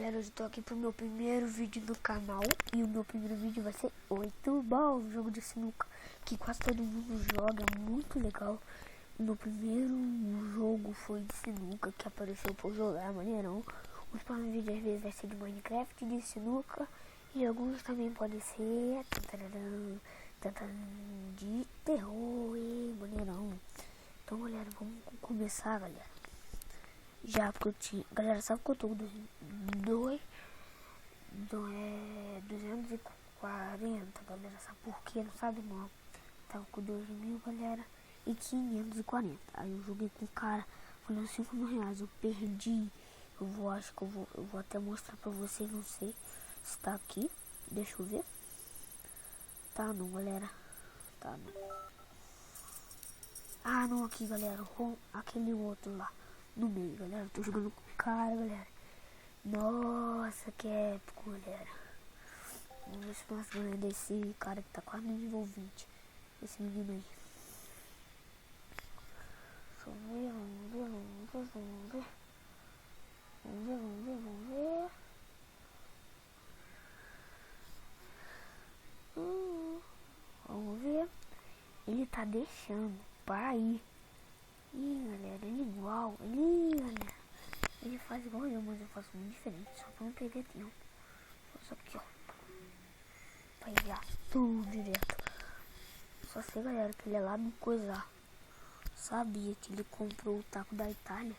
galera, hoje eu tô aqui pro meu primeiro vídeo do canal. E o meu primeiro vídeo vai ser 8 ball, um jogo de sinuca que quase todo mundo joga, é muito legal. O meu primeiro jogo foi de sinuca que apareceu pra eu jogar, maneirão. Os próximos vídeos às vezes vai ser de Minecraft, de sinuca. E alguns também podem ser de terror e maneirão. Então galera, vamos começar, galera. Já porque eu tinha... Galera, sabe que eu tô com 240, galera? Sabe por quê? Não sabe não. Tava com 2.000, galera, e 540. Aí eu joguei com o cara, falando 5.000 reais. Eu perdi. Acho que eu vou até mostrar pra vocês, não sei se tá aqui. Deixa eu ver. Tá não, galera. Tá não. Ah, não, aqui, galera. Com aquele outro lá no meio, galera. Tô jogando com o cara, galera. Nossa, que épico, galera. Vamos ver se nós ganhamos desse cara que tá quase no nível 20. Esse menino aí. Deixa eu ver, vamos ver. Vamos ver. Ele tá deixando pra ir. Ih, galera, ele igual. Galera. Ele faz igual eu, mas eu faço muito diferente. Só pra não perder tempo. Só aqui, ó. Pra ir lá, tudo direto. Só sei, galera, que ele é lá no coisar. Sabia que ele comprou o taco da Itália?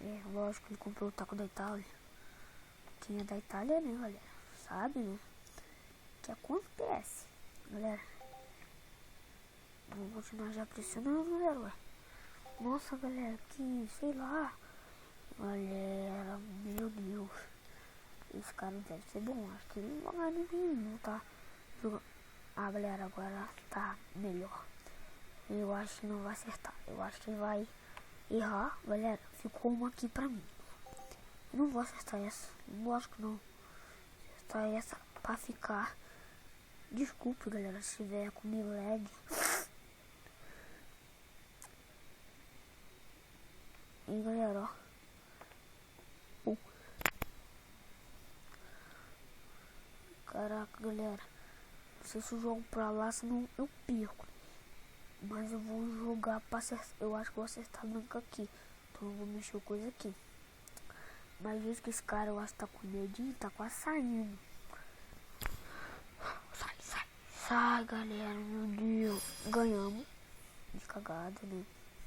É, lógico que ele comprou o taco da Itália. Quem é da Itália, né, galera? Sabe, né? O que acontece, galera? Vamos continuar já pressionando, galera, ué. Nossa, galera, que, sei lá. Galera, meu Deus. Esse cara deve ser bom. Acho que ele não vai ganhar ninguém, não tá jogando. Ah, galera, agora tá melhor. Eu acho que não vai acertar. Eu acho que ele vai errar. Galera, ficou uma aqui pra mim. Eu não vou acertar essa. Não acho que não. Acertar essa pra ficar. Desculpe, galera, se tiver comigo lag. E galera, ó. Caraca, galera. Não sei se eu jogo pra lá, senão eu perco. Mas eu vou jogar pra acertar. Eu acho que vou acertar a branca aqui. Então eu vou mexer coisa aqui. Mas vejo que esse cara, eu acho que tá com medinho, tá quase saindo. Sai, galera, meu Deus. Ganhamos. De cagada, né?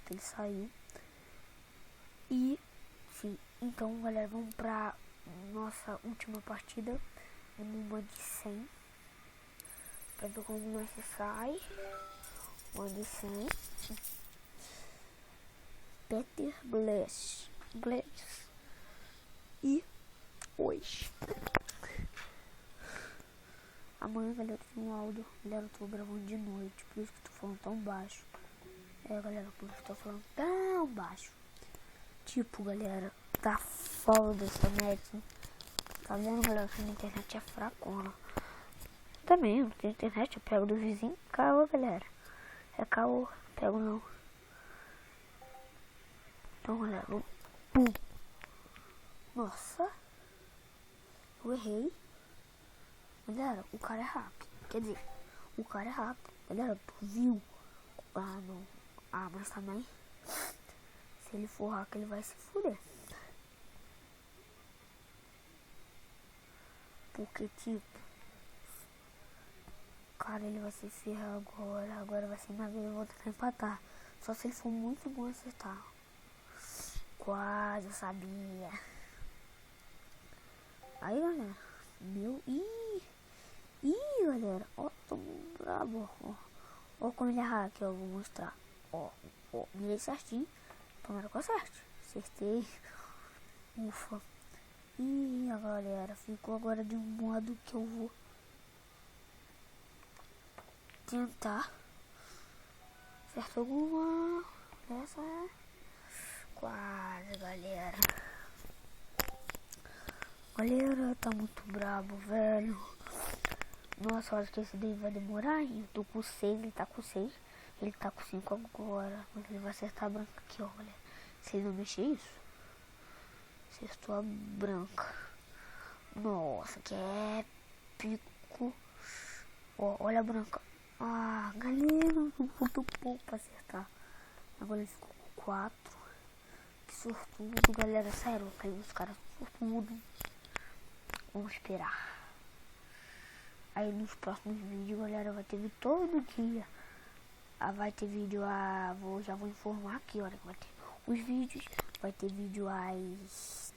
Ele saiu. E, sim, então, galera, vamos pra nossa última partida. Uma de 100. Pra ver como nós se sai. Uma de 100. Peter Glass. E hoje. Amanhã, galera, tem um áudio. Galera, eu tô gravando de noite. Por isso que eu tô falando tão baixo. É, galera, por isso que eu tô falando tão baixo. Tipo, galera, tá foda essa net. Tá vendo, galera, que a internet é fracona. Também, não tem internet, eu pego do vizinho. Caô, galera. É caô, pego não. Então, galera, pum. Nossa. Eu errei. Galera, o cara é rápido. Quer dizer, o cara é rápido. Galera, tu viu? Ah, não. Ah, mas também. Se ele for hacker, ele vai se fuder. Porque, tipo, cara, ele vai se ferrar agora. Agora vai ser minha vez, eu vou tentar empatar. Só se ele for muito bom acertar. Quase, eu sabia. Aí, galera. Meu... Ih, galera. Ó, tô brabo. Ó como ele é hacker, eu vou mostrar. Ó, mirei certinho. Tomara que eu acerte. Acertei. Ufa. Ih, a galera, ficou agora de um modo que eu vou tentar. Acertou alguma? Essa é quase, galera. Galera, tá muito brabo, velho. Nossa, eu acho que esse daí vai demorar, hein? Eu tô com 6, ele tá com 6. Ele tá com 5 agora. Mas ele vai acertar a branca aqui, ó, galera. Se ele não mexer isso, acertou a branca. Nossa, que épico. Ó, olha a branca. Ah, galera, muito pouco pra acertar. Agora ele ficou com 4. Que sortudo, galera. Sério, os caras sortudo. Vamos esperar. Aí nos próximos vídeos, galera, vai ter vídeo todo dia. Vai ter vídeo, já vou informar aqui, olha, vai ter os vídeos. Vai ter vídeo às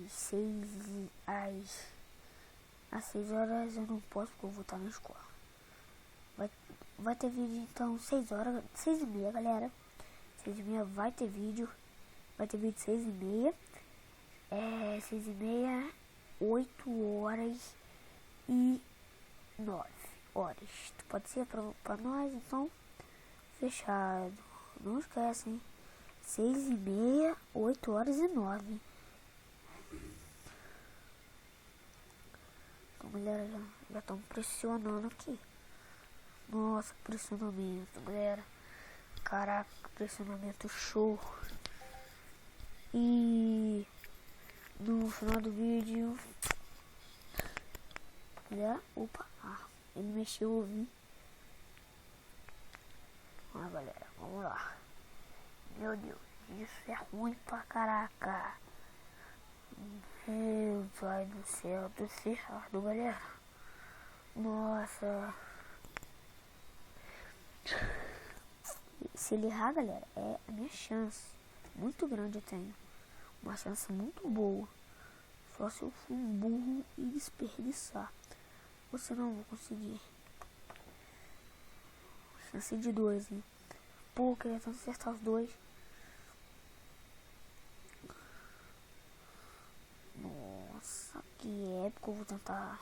6 horas eu não posso porque eu vou estar na escola. Vai ter vídeo então 6 horas, 6h30, galera. 6h30 vai ter vídeo. Vai ter vídeo 6h30. 6h30, 8 horas e 9 horas. Pode ser pra nós, então fechado. Não esquece, hein? 6h30, 8 horas e 9. Então, galera, já estão pressionando aqui. Nossa, pressionamento, galera. Caraca, pressionamento show. E no final do vídeo, galera, opa, ele mexeu, eu vi. Galera, vamos lá. Meu Deus, isso é ruim pra caraca. Meu pai do céu, tô ferrado, galera. Nossa. Se ele errar, galera, é a minha chance. Muito grande eu tenho. Uma chance muito boa. Só se eu for um burro e desperdiçar. Ou senão eu vou conseguir. Chance de 2, hein? Pô, eu queria tanto acertar os 2. Nossa, que épico. Eu vou tentar.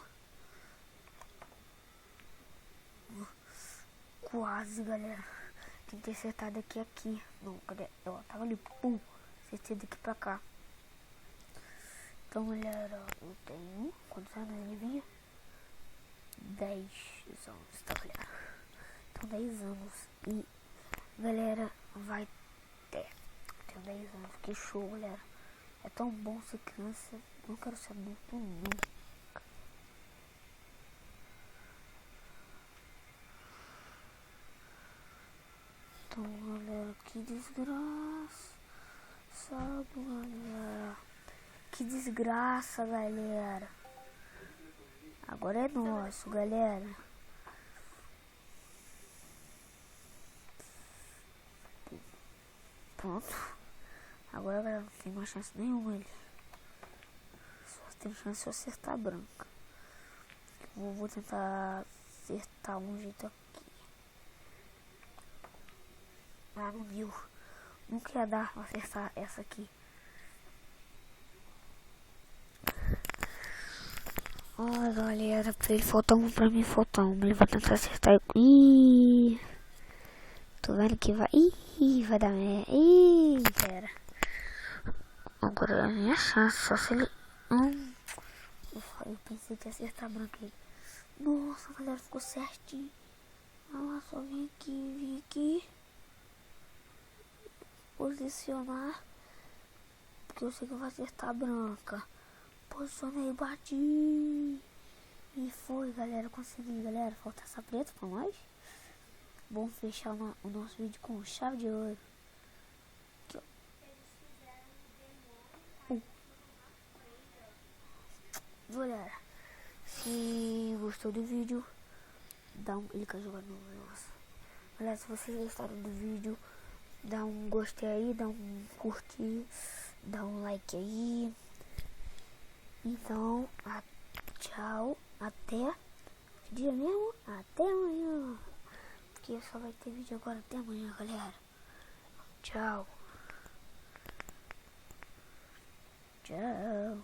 Quase, galera. Tentei acertar daqui a aqui. Não, cadê? Ó, tava ali. Pum. Acertei daqui pra cá. Então, galera, eu tenho. Quantos anos ele vinha? 10 anos, tá, galera? Então, 10 anos. E, galera, vai ter. Tenho 10 anos. Que show, galera. É tão bom ser criança. Não quero ser adulto nunca. Então, galera, que desgraça. Sabe, galera? Que desgraça, galera. Agora é nosso, galera. Pronto. Agora, galera, não tem mais chance nenhuma ali. Só tem chance de eu acertar a branca. Vou tentar acertar um jeito aqui. Ah, não deu. Nunca ia dar pra acertar essa aqui. Olha, galera, pra ele faltar um, pra mim faltar um. Ele vai tentar acertar. Ih, tô vendo que vai. Ih, vai dar merda. Ih, galera. Agora é a minha chance, só se ele. Eu pensei que ia acertar branco aí. Nossa, galera, ficou certinho. Ah, só vim aqui. Posicionar. Porque eu sei que eu vou acertar a branca. Posicionei, bati. E foi, galera, consegui, galera. Falta essa preta pra nós. Vamos fechar o nosso vídeo com chave de ouro. Aqui, ó. Galera, se gostou do vídeo, dá um... Ele quer jogar no... Nossa. Galera, se vocês gostaram do vídeo, dá um gostei aí, dá um curtir, dá um like aí. Então, tchau, até que dia mesmo? Até amanhã. Porque só vai ter vídeo agora até amanhã, galera. Tchau. Tchau.